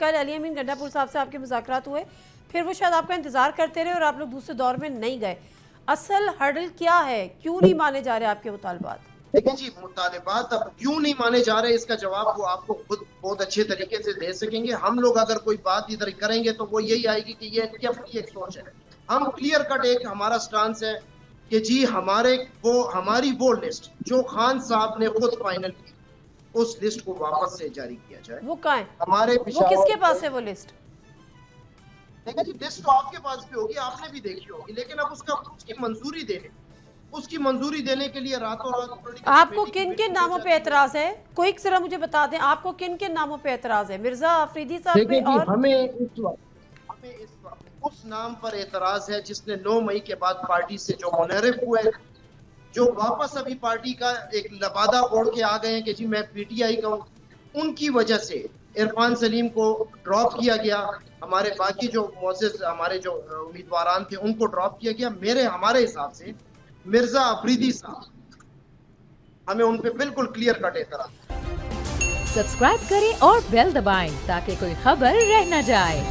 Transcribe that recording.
कल अली अमीन गंडापुर साहब से आपके मुज़ाकरात हुए, फिर वो शायद आपका इंतजार करते रहे और आप लोग दूसरे दौर में नहीं गए। असल हर्डल क्या है, क्यों नहीं माने जा रहे आपके मुतालबात? देखिए जी, मुतालिबात अब क्यों नहीं माने जा रहे, इसका जवाब वो आपको खुद बहुत अच्छे तरीके से दे सकेंगे। हम लोग अगर कोई बात इधर करेंगे तो वो यही आएगी कि ये इनकी अपनी एक सोच है। हम क्लियर कट एक हमारा स्टांस है कि जी हमारी वो लिस्ट जो खान साहब ने खुद फाइनल की, उस लिस्ट को वापस से जारी किया जाए। वो कहाँ है? हमारे वो किसके पास है वो लिस्ट? देखा जी, लिस्ट तो आपके पास भी होगी, आपने भी देखी होगी, लेकिन अब उसकी मंजूरी देने के लिए रातों रात आपको किन किन नामों पे एतराज है? कोई जरा मुझे बता दें, आपको किन किन नामों पे एतराज है? मिर्जा अफरीदी साहब पे और हमें इस वक्त उस नाम पर एतराज है जिसने 9 मई के बाद पार्टी से जो मुनहरिफ हुए, जो वापस अभी पार्टी का एक लबादा ओढ़ के आ गए हैं कि जी मैं पीटीआई का हूँ। उनकी वजह से इरफान सलीम को ड्रॉप किया गया, हमारे बाकी जो हमारे जो उम्मीदवार थे उनको ड्रॉप किया गया। हमारे हिसाब से मिर्जा अफरीदी साहब, हमें उन पे बिल्कुल क्लियर कट एतराज। सब्सक्राइब करें और बेल दबाएं ताकि कोई खबर रह न जाए।